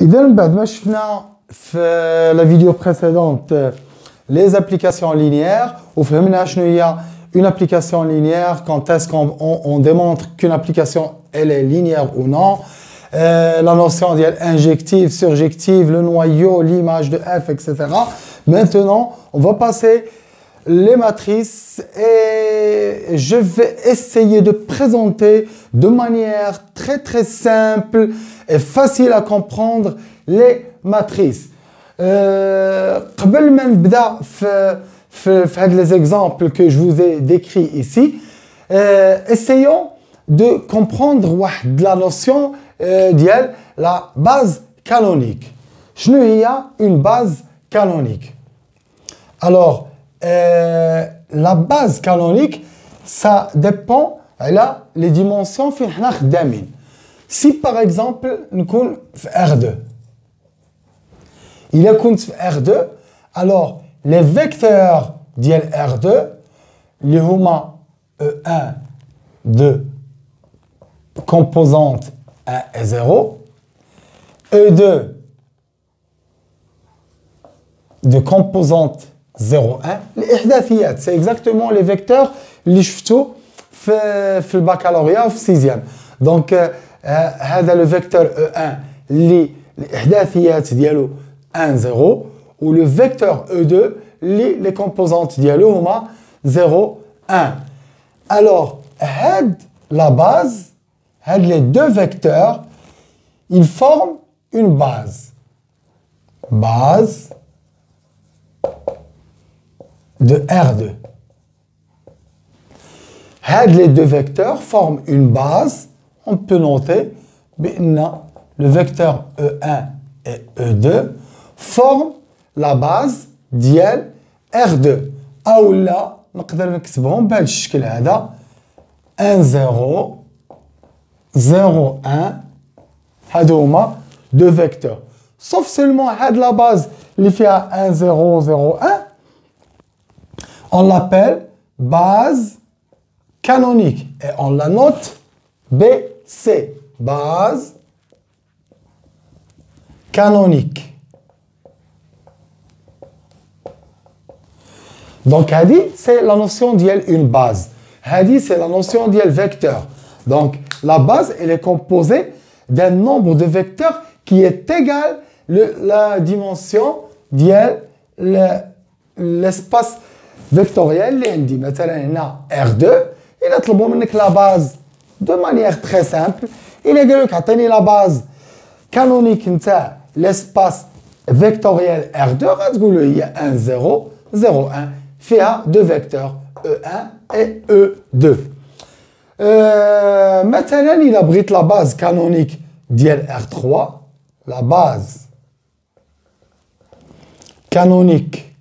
إذا بعد ما شفنا في la vidéo précédente les applications linéaires وفهمنا شنو هي une application linéaire, quand est-ce qu'on démontre qu'une application elle est linéaire ou non, la notion d'injective, surjective, le noyau, l'image de f, etc. Maintenant, on va passer les matrices et je vais essayer de présenter de manière très simple et facile à comprendre les matrices. قبل ما نبدا في les exemples que je vous ai décrits ici, essayons de comprendre la notion de la base canonique. شنو هي une base canonique? Alors, la base canonique, ça dépend de les dimensions في حنا خدامين. Si par exemple, نكون في R2, il كنت في R2, alors les vecteurs ديال R2 اللي هما E1 de composante 1 et 0, E2 de composante 0, 1, الإحداثيات, c'est exactement les vecteurs اللي شفتو في البكالوريا وفي السيزيام. Donc هذا le vecteur E1 اللي الإحداثيات ديالو 1 0 ou le vecteur E2 les composantes ديالو هما 0 1. Alors la base, les deux vecteurs, ils forment une base de R2. Les deux vecteurs forment une base. On peut noter que le vecteur E1 et E2 forment la base ديال R2. أو لا نقدر نكتبهم بهذا الشكل هذا 1 0 0 1. هادو هما deux vecteurs. Sauf seulement هاد la base اللي فيها 1 0 0 1, on l'appelle base canonique et on la note BC, base canonique. Donc, hadi, c'est la notion d'une base. Hadi, c'est la notion d'un vecteur. Donc, la base, elle est composée d'un nombre de vecteurs qui est égal à la dimension de l'espace vectoriel. Par exemple, R2, il a trouvé la base de manière très simple. Il a dit la base canonique de l'espace vectoriel R2, il y a 1 0 0 1. فيها deux vecteurs E1 et E2. مثلا il abrite la base canonique ديال R3, la base canonique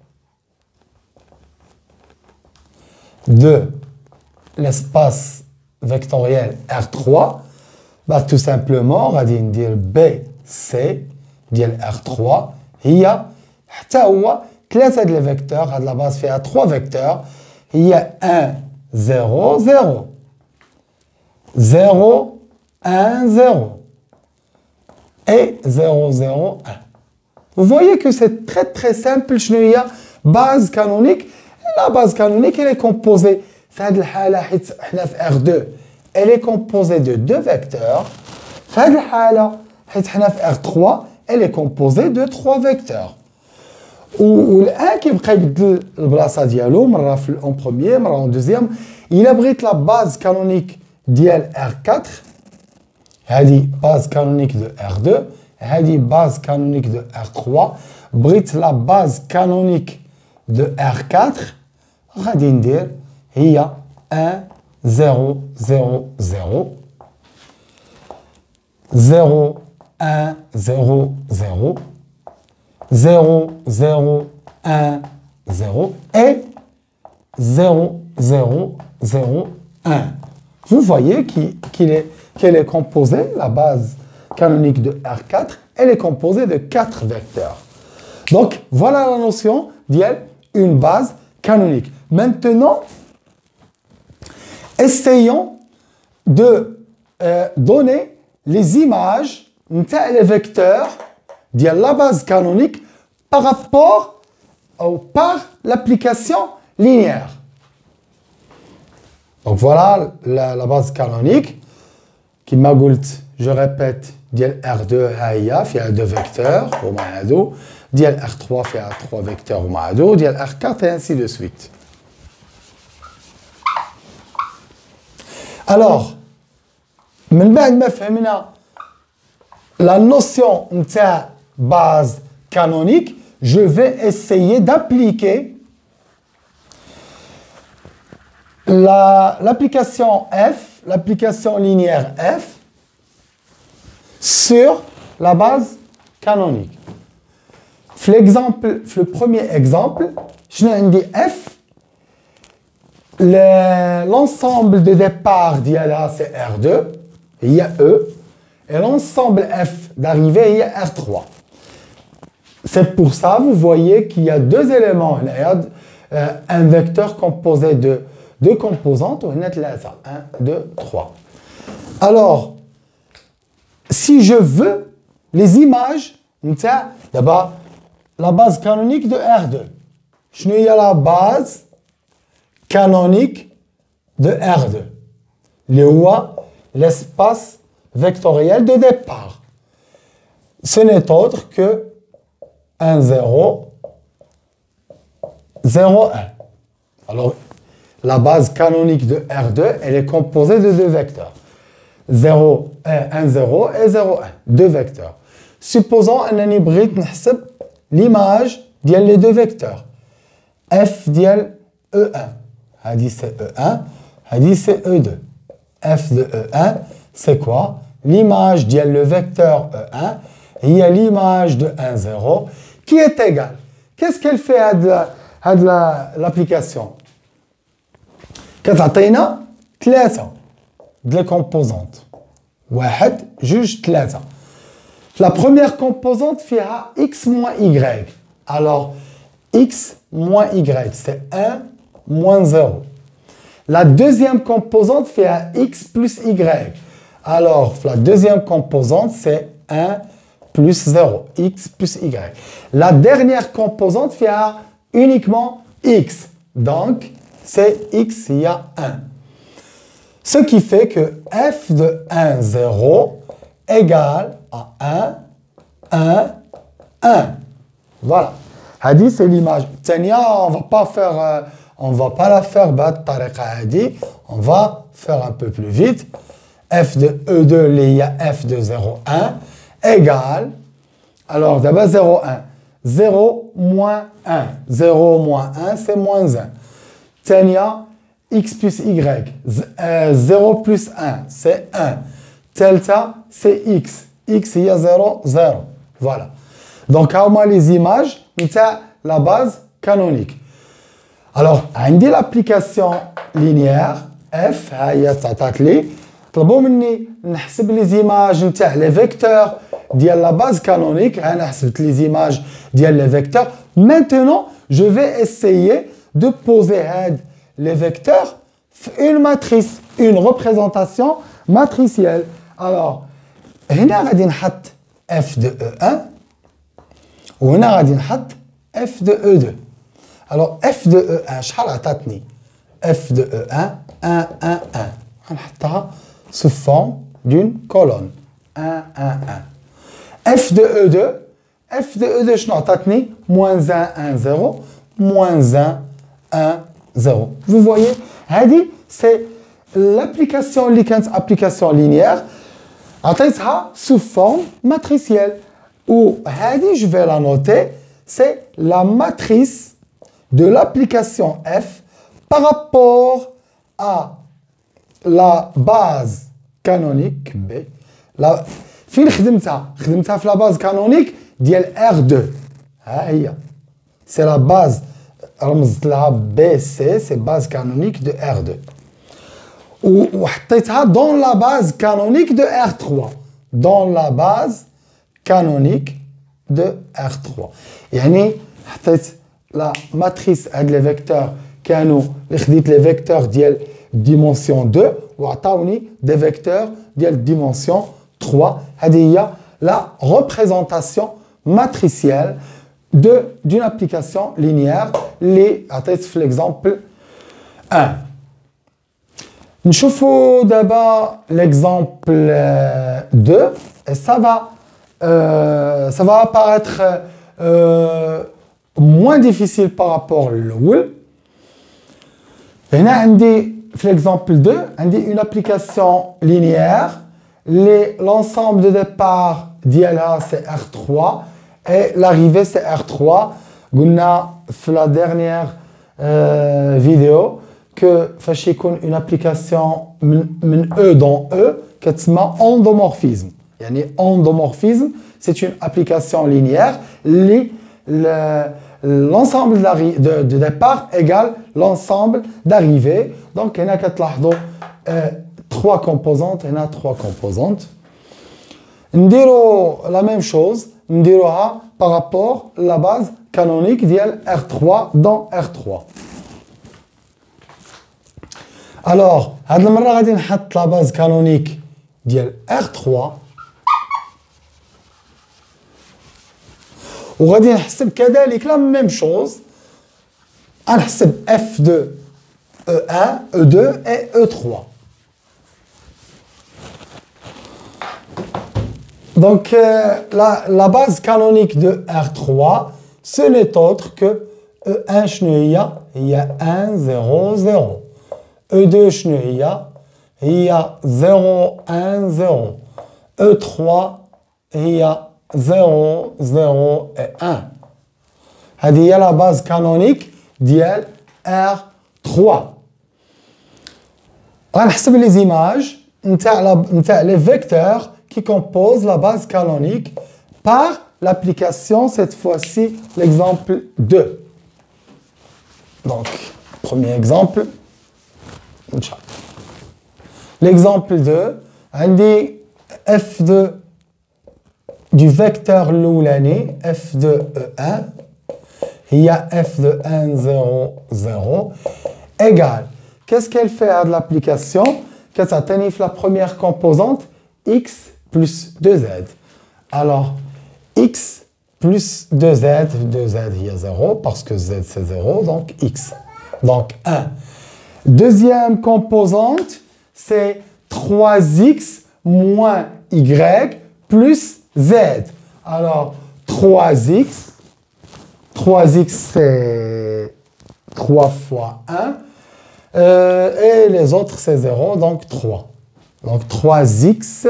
de l'espace vectoriel R3, bah tout simplement غادي ندير BC ديال R3 هي حتى هو ثلاثة ديال les vecteurs. هاد la base فيها 3 vecteurs. هي 1 0 0 0 1 0 et 0 0 1. Vous voyez que c'est très simple. شنو هي base canonique? La base canonique, elle est composée في هاد الحالة حيت حنا في R2, elle est composée de 2 vecteurs. في هاد الحالة حيت حنا في R3, elle est composée de 3 vecteurs. والان كيبقى يبدل البلاصه ديالو مره في اون بروميير مره اون دوزيام. il abrite la base canonique ديال R4. هذه base canonique de R2, هذه base canonique de R3. بريت la base canonique de R4 غادي ندير هي 1 0 0 0 0 1 0 0 0 0 1 0 et 0 0 0 1. Vous voyez qu'elle est composée, la base canonique de R4, elle est composée de 4 vecteurs. Donc, voilà la notion d'une base canonique. Maintenant, essayons de donner les images, les vecteurs de la base canonique par rapport ou par l'application linéaire. Donc voilà la base canonique qui m'a dit, je répète, ديال R2 هي فيها 2 vecteurs هما هادو ديال R3 فيها 3 vecteurs هما هادو ديال R4 et ainsi de suite. Alors من بعد ما فهمنا la notion نتاع base canonique, je vais essayer d'appliquer l'application F, l'application linéaire F sur la base canonique. Le premier exemple, je dis F, l'ensemble de départ d'IA c'est R2, il y a E, et l'ensemble F d'arrivée, il y a R3. C'est pour ça, vous voyez qu'il y a deux éléments. Il y a un vecteur composé de deux composantes, 1, 2, 3. Alors, si je veux les images, d'abord, la base canonique de R2. Je n'ai la base canonique de R2. L'espace vectoriel de départ. Ce n'est autre que 1, 0, 0, 1. Alors, la base canonique de R2, elle est composée de deux vecteurs. 0, 1, 0 et 0, 1. Deux vecteurs. Supposons que je l'image des deux vecteurs. F dial E1. Hadi c'est E1. Hadi c'est E2. F de E1, c'est quoi? L'image dial le vecteur E1. Il y a l'image de 1, 0 qui est égale. Qu'est-ce qu'elle fait à l'application? كتعطينا ثلاثة de composantes. واحد جوج ثلاثة. La première composante فيها x moins y. Alors x moins y c'est 1 moins 0. La deuxième composante فيها x plus y. Alors la deuxième composante c'est 1 plus 0, x plus y. La dernière composante فيها uniquement x. Donc c'est x, il y a 1. Ce qui fait que f de 1, 0 égale à 1, 1, 1. Voilà. Hadi, c'est l'image. Tania, on va pas la faire on va faire un peu plus vite. F de E2, il y a f de 0, 1 égale. Alors, d'abord 0, 1. 0 moins 1. 0 moins 1, c'est moins 1. Tania, x plus y. 0 plus 1, c'est 1. Delta, c'est x. X, il y a 0, 0. Voilà. Donc, on a les images de la base canonique. Alors, on a l'application linéaire F, il y a tatli. طلبوا مني نحسب les images نتاع les vecteurs ديال la base canonique. انا حسبت les images ديال les vecteurs. Maintenant, je vais essayer de poser les vecteurs une matrice, une représentation matricielle. Alors, هنا غادي نحط f de E1 وهنا غادي نحط f de E2. Alors, f de E1 شحال عطاتني؟ f de E1 1 1 1. غنحطها sous forme d'une colonne 1 1 1. f de E2 f de E2 شنو عطاتني؟ moins 1 1 0 moins 1 1 0. Vous voyez, هذه c'est l'application اللي كانت application linéaire عطيتها sous forme matricielle. Ou هذه je vais la noter, c'est la matrice de l'application F par rapport à la base canonique B. فين خدمتها؟ خدمتها في la base canonique ديال R2. ها هي. C'est la base رمزت لها BC, c'est base canonique de R2. وحطيتها dans la base canonique de R3. Dans la base canonique de R3. يعني حطيت la matrice هاد les vecteurs كانوا اللي خديت les vecteurs ديال dimension 2 وعطاوني des vecteurs ديال dimension 3. هذه هي la représentation matricielle d'une application linéaire. L'exemple 1. نشوفوا d'abord l'exemple 2 et ça va apparaître moins difficile par rapport à l'autre. هنا عندي في l'exemple 2 عندي une application linéaire. L'ensemble de départ d'ILA c'est R3 et l'arrivée c'est R3. قلنا في la dernière vidéo que فاش يكون une application من E dans E كتسمى endomorphisme. يعني endomorphisme c'est une application linéaire l'ensemble de départ égale l'ensemble d'arrivée. Donc هنا كتلاحظوا trois composantes, il y en a trois composantes. Ndiro la même chose, ndiroha par rapport à la base canonique d'IL R3 dans R3. Alors, هاد المرة غادي نحط la base canonique ديال R3 وغادي نحسب كذلك la même chose. غنحسب F de E1, E2 et E3. Donc, la base canonique de R3, ce n'est autre que E1 il y a 1, 0, 0. E2 il y a 0, 1, 0. E3 il y a 0, 0 et 1. هذه هي la base canonique ديال R3. غنحسب les images نتاع les vecteurs qui compose la base canonique par l'application, cette fois-ci, l'exemple 2. Donc, premier exemple. L'exemple 2, on dit F2 du vecteur l'oulani, F de E1, il y a F de 1, 0, 0, égale. Qu'est-ce qu'elle fait à l'application? Qu'est-ce que ça la première composante? X plus 2z. Alors, x plus 2z, 2z il y a 0 parce que z c'est 0, donc x. Donc 1. Deuxième composante, c'est 3x moins y plus z. Alors, 3x c'est 3 fois 1. Et les autres c'est 0, donc 3. Donc 3x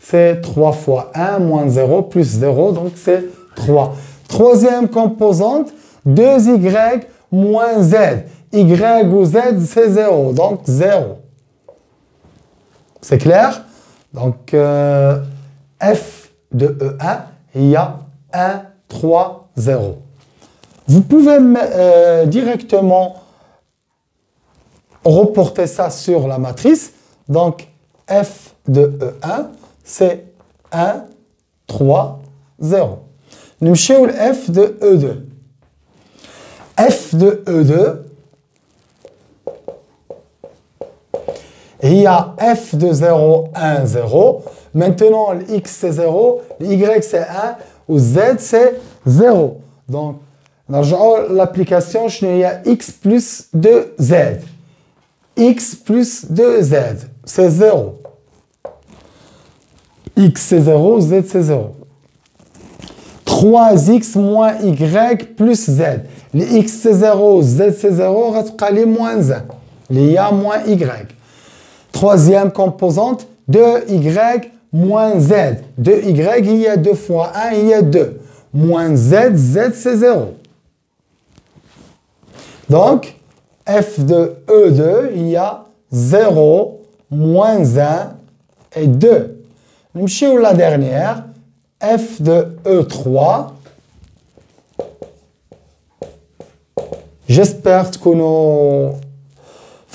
c'est 3 fois 1 moins 0 plus 0, donc c'est 3. Troisième composante, 2y moins z. Y ou z, c'est 0, donc 0. C'est clair? Donc, f de E1, il y a 1, 3, 0. Vous pouvez directement reporter ça sur la matrice. Donc, f de E1, c'est 1, 3, 0. Nous cherchons le f de E2. F de E2, il y a f de 0, 1, 0. Maintenant, le x c'est 0, le y c'est 1, ou z c'est 0. Donc, dans l'application, il y a x plus 2z. X plus 2z, c'est 0. X c'est 0, z c'est 0. 3x moins y plus z. Le x c'est 0, z c'est 0, il y a moins 1. Il y a moins y. Troisième composante, 2y moins z. 2y, il y a 2 fois 1, il y a 2. Moins z, z c'est 0. Donc, f de E2, il y a 0, moins 1 et 2. Nous cherchons la dernière, f de E3. J'espère que nous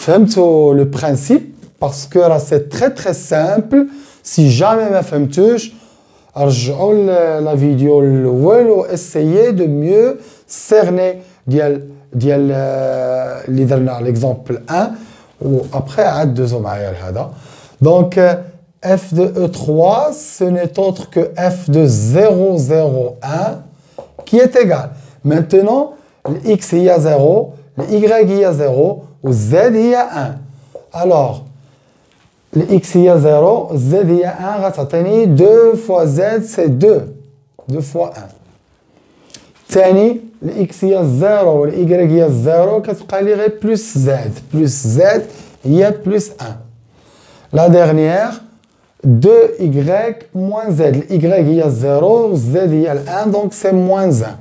avons le principe. Parce que là, c'est très très simple. Si jamais ma femme touche, la vidéo ou essayez de mieux cerner l'exemple 1 ou après à deux hommes. Donc f de E3, ce n'est autre que f de 0, 0, 1, qui est égal. Maintenant, le x il y a 0, le y il y a 0, ou z il y a 1. Alors, le x il y a 0, z il y a 1, 2 fois z, c'est 2. 2 fois 1. ثاني الاكس هي 0 والاي هي 0 كتبقى لي غير بلس زد هي بلس 1. لا ديرنيير 2y moins z. الاي هي 0 z هي 1 donc c'est moins 1.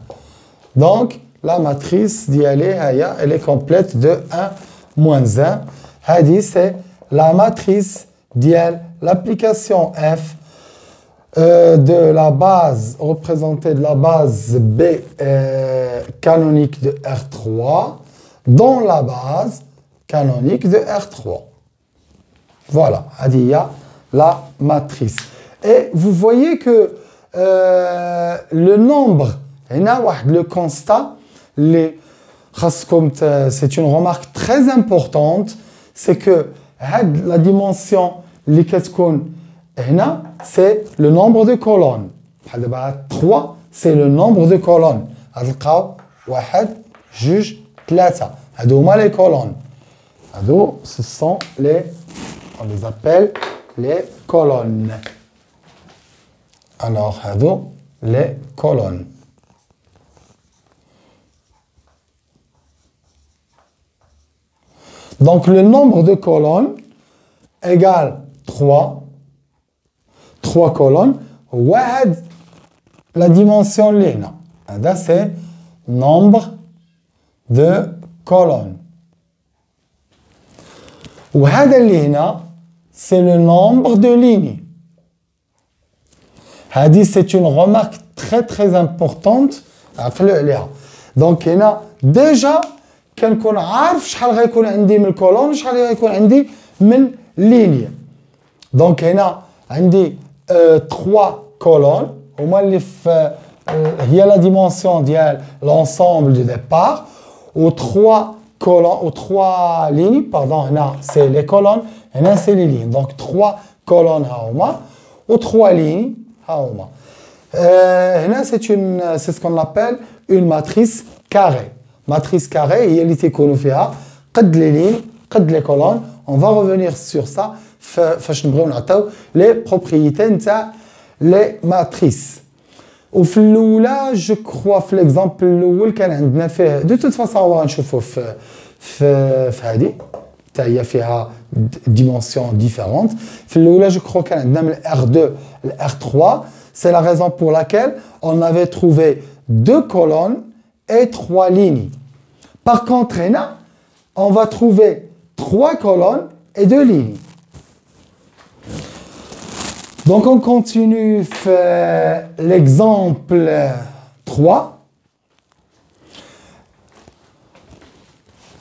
Donc la matrice ديالي هي elle est complète de 1 moins 1. هذه c'est la matrice ديال l'application f de la base représentée de la base B canonique de R3 dans la base canonique de R3. Voilà, il y a la matrice. Et vous voyez que le nombre, le constat, c'est une remarque très importante, c'est que la dimension, c'est le nombre de colonnes. 3, c'est le nombre de colonnes. 1, 2, 3. هادو les colonnes. Ce sont on les appelle les colonnes. Alors, les colonnes. Donc, le nombre de colonnes égale 3. 3 colonnes. La dimension linéaire. C'est nombre de colonnes. C'est le nombre de lignes. C'est une remarque très importante. Donc, déjà, كنكون عارف شحال غيكون عندي من الكولون وشحال غيكون عندي من لينيا. دونك هنا عندي 3 كولون هما اللي في هي لا ديمونسيون ديال لونسومبل دو ديبار و 3 colonnes ou 3 lignes, pardon, هنا c'est les colonnes, هنا c'est les lignes. Donc 3 colonnes هاهما ou 3 lignes هاهما. هنا c'est ce qu'on appelle une matrice carrée. Matrice carrée هي اللي تيكونوا فيها قد les lignes, قد les colonnes. On va revenir sur ça فاش نبغيو نعطيو les propriétés نتاع les matrices. وفي الاولى جو كخوا في ليكزامبل الاول كان عندنا فيه دو توت فاصون غنشوفوه في هذه حتى هي فيها ديمونسيون ديفيرونت. في الاولى جو كخوا كان عندنا من R2 ل R3. C'est la raison pour laquelle on avait trouvé 2 colonnes et 3 lignes. Par contre, هنا on va trouver 3 colonnes et 2 lignes. Donc on continue l'exemple 3.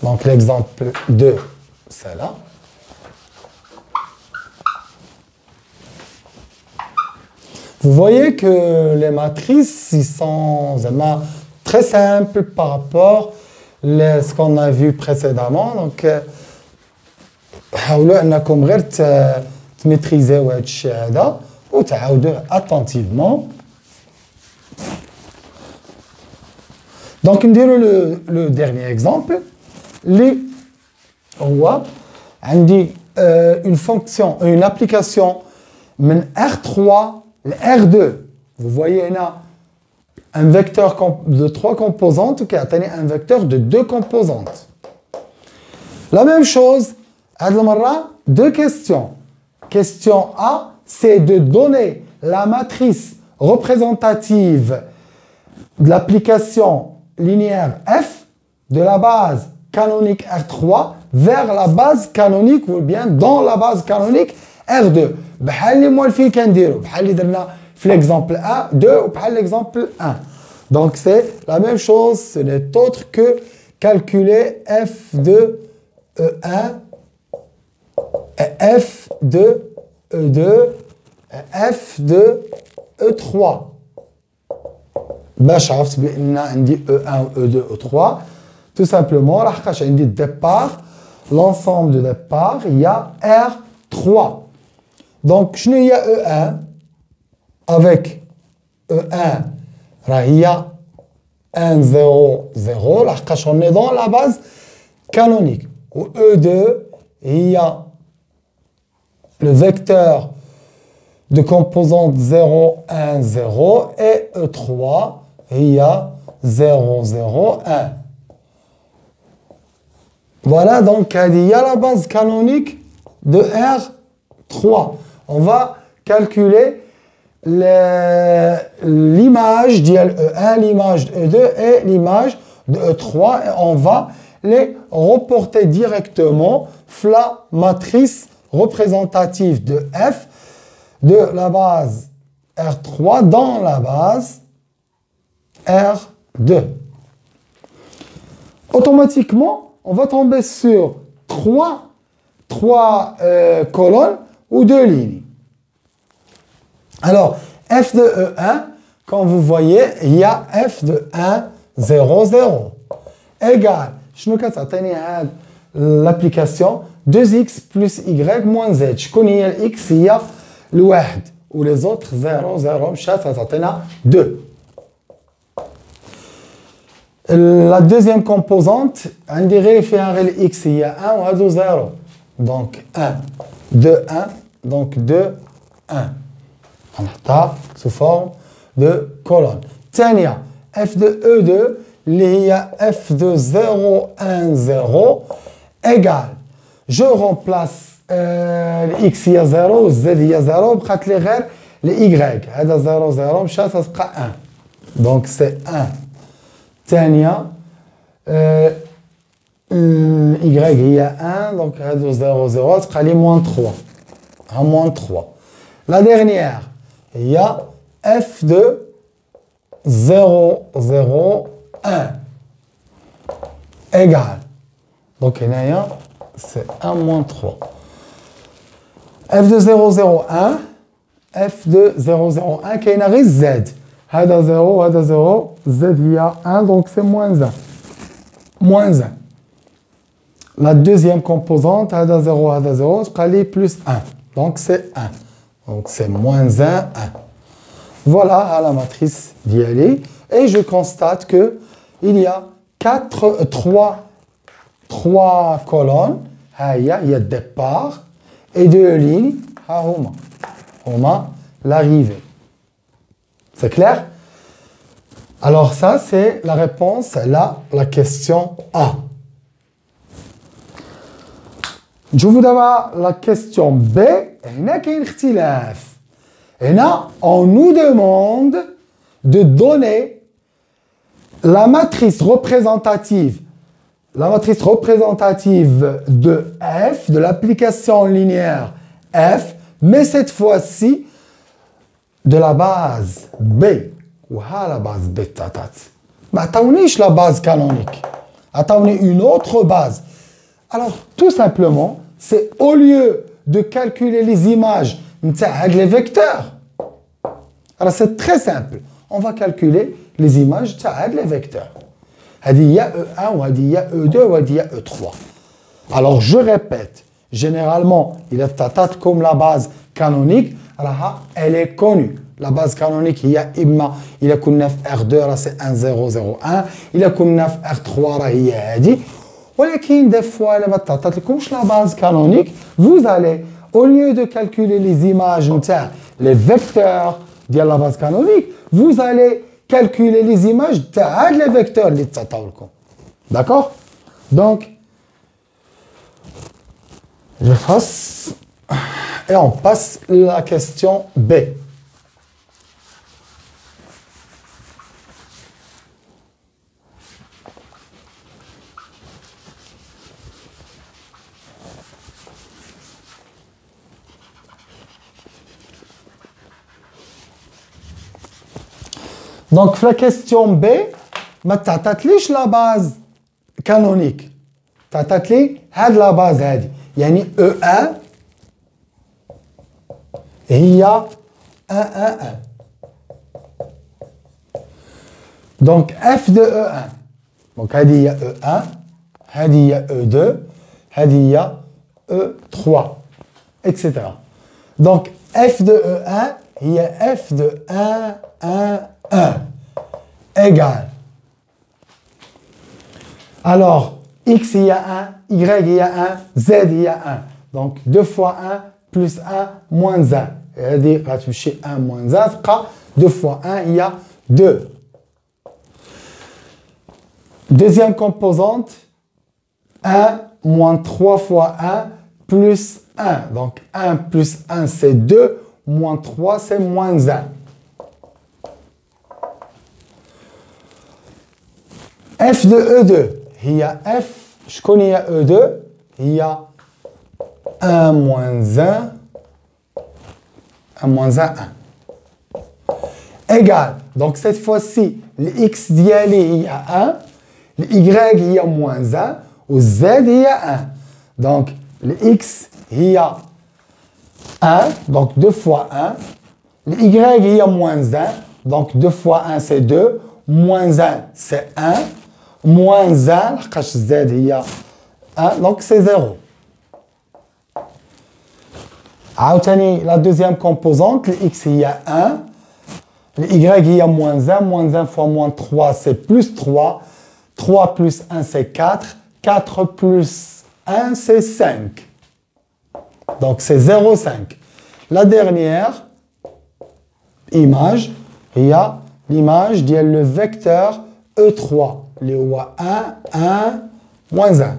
Donc l'exemple 2, c'est là. Vous voyez que les matrices, ils sont très simples par rapport à ce qu'on a vu précédemment. Donc, حاولوا أنكم غير maîtriser هذا الشيء هذا وتعاودوه attentivement. Donc نديرو le dernier exemple اللي هو عندي une fonction, une application من R3 ل R2. Vous voyez هنا un vecteur de 3 composantes وكيعطيني un vecteur de 2 composantes. La même chose, هاد المرة 2 questions. Question A, c'est de donner la matrice représentative de l'application linéaire F de la base canonique R3 vers la base canonique ou bien dans la base canonique R2. بحال اللي موالفين كنديرو بحال اللي درنا في l'exemple 1, 2 ou بحال l'exemple 1. Donc c'est la même chose, ce n'est autre que calculer F de E1 F de E2 F de E3. باش عرفت بان عندي E1 E2 E3 tout simplement لحقاش عندي départ l'ensemble de départ il y a R3. Donc, je n'ai E1 avec E1, il y a 1, 0, 0. Là, on est dans la base canonique. Ou E2, il y a le vecteur de composante 0, 1, 0. Et E3, il y a 0, 0, 1. Voilà, donc il y a la base canonique de R3. On va calculer l'image d'E1, l'image de E2 et l'image de E3. Et on va les reporter directement la matrice représentative de F de la base R3 dans la base R2. Automatiquement, on va tomber sur trois colonnes ou deux lignes. Alors, F de E1, quand vous voyez, il y a F de 1, 0, 0. Égal, je ne sais l'application 2x plus y moins z. Je connais x, il y a le 1, ou les autres 0, 0, ça t'atteint 2. La deuxième composante, on dirait que x, il y a 1 ou 0. Donc 1, 2, 1, donc 2, 1. On a sous forme de colonne. Tania, f de E2, il y a f de 0, 1, 0, égale. Je remplace x, il y a 0, z, il y a 0, les y. هذا 0, 0, ça sera 1. Donc c'est 1. Tania, y, il y a 1, donc 0, 0, ça sera les moins 3. À moins 3. La dernière, il y a f de 0, 0, 1 égale. Donc, c'est 1 moins 3. f de 0, 0, 1, f de 0, 0, 1, qui est z. هذا 0, هذا 0, z, il y a 1, donc c'est moins 1. Moins 1. La deuxième composante, هذا 0, هذا 0, c'est plus 1. Donc, c'est 1. Donc, c'est moins 1, 1. Voilà à la matrice d'ILI. Et je constate qu'il y a 3 colonnes. Il y a départ et 2 lignes. On a l'arrivée. C'est clair? Alors ça, c'est la réponse à la question A. Je vous donne la question B. On nous demande de donner la matrice représentative de F, de l'application linéaire F, mais cette fois-ci de la base B. Ou la base B tatat. Mais attendez la base canonique. Attendez une autre base. Alors, tout simplement, c'est au lieu de calculer les images, les vecteurs. Alors, c'est très simple. On va calculer les images, les vecteurs. Il y a E1, il y a E2, il y a E3. Alors, je répète, généralement, il est tatat comme la base canonique. Alors, elle est connue. La base canonique, il y a IMA, il y a R2, c'est 1, 0, 0, 1. Il y a R3, il y a dit. Mais des fois, la base canonique, vous allez, au lieu de calculer les images, les vecteurs de la base canonique, vous allez calculer les images les vecteurs. D'accord? Donc, je fasse et on passe la question B. Donc, la question B, ما تعطاتليش la base canonique. تعطاتلي هاد la base هادي. يعني E1 هي 1, 1, 1. Donc, F de E1. Donc, هادي هي E1, هادي هي E2, هادي هي E3, etc. Donc, f de E1, il y a f de 1, 1, 1, égale. Alors, x, il y a 1, y, il y a 1, z, il y a 1. Donc, 2 fois 1 plus 1 moins 1. C'est-à-dire, 1 moins 1, 2 fois 1, il y a 2. Deuxième composante, 1 moins 3 fois 1 plus 1. Donc, 1 plus 1, c'est 2, moins 3, c'est moins 1. F de E2, il y a F, je connais E2, il y a 1 moins 1, 1 moins 1, 1. Égal, donc cette fois-ci, le x d'IL, il y a 1, le y, il y a moins 1, ou z, il y a 1. Donc, le x, il y a 1, donc 2 fois 1. Le y, il y a moins 1, donc 2 fois 1, c'est 2. Moins 1, c'est 1. Moins 1, z, il y a 1, donc c'est 0. La deuxième composante, le x, il y a 1. Le y, il y a moins 1. Moins 1 fois moins 3, c'est plus 3. 3 plus 1, c'est 4. 4 plus 1, c'est 5. Donc, c'est 0,5. La dernière image, il y a l'image de le vecteur E3. Le 1, 1, moins 1.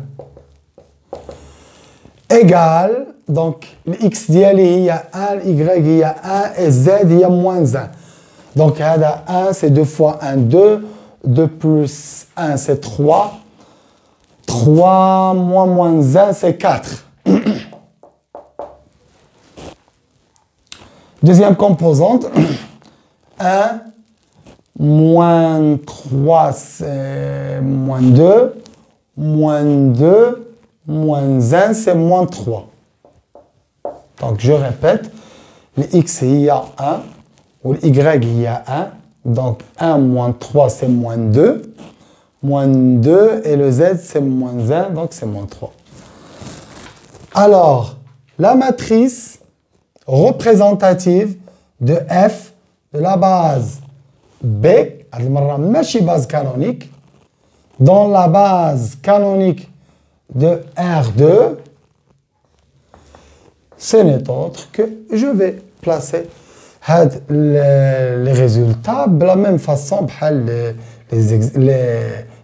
Égal, donc, le x d'IL, il y a 1, le y, il y a 1, et z, il y a moins 1. Donc, 1, c'est 2 fois 1, 2. 2 plus 1, c'est 3. 3 moins 1, c'est 4. Deuxième composante, 1 moins 3, c'est moins 2. Moins 2, moins 1, c'est moins 3. Donc, je répète, le x, il y a 1, ou le y, il y a 1. Donc, 1 moins 3, c'est moins 2. Moins 2, et le z, c'est moins 1, donc c'est moins 3. Alors, la matrice représentative de f de la base B, base canonique, dans la base canonique de R2, ce n'est autre que je vais placer les résultats de la même façon que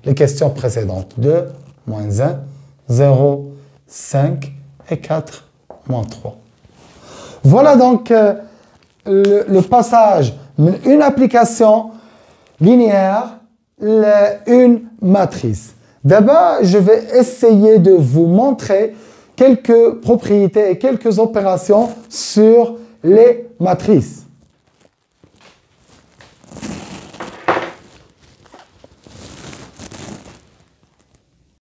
les questions précédentes. 2, moins 1, 0, 5 et 4, moins 3. Voilà donc le passage d'une application linéaire, une matrice. D'abord, je vais essayer de vous montrer quelques propriétés et quelques opérations sur les matrices.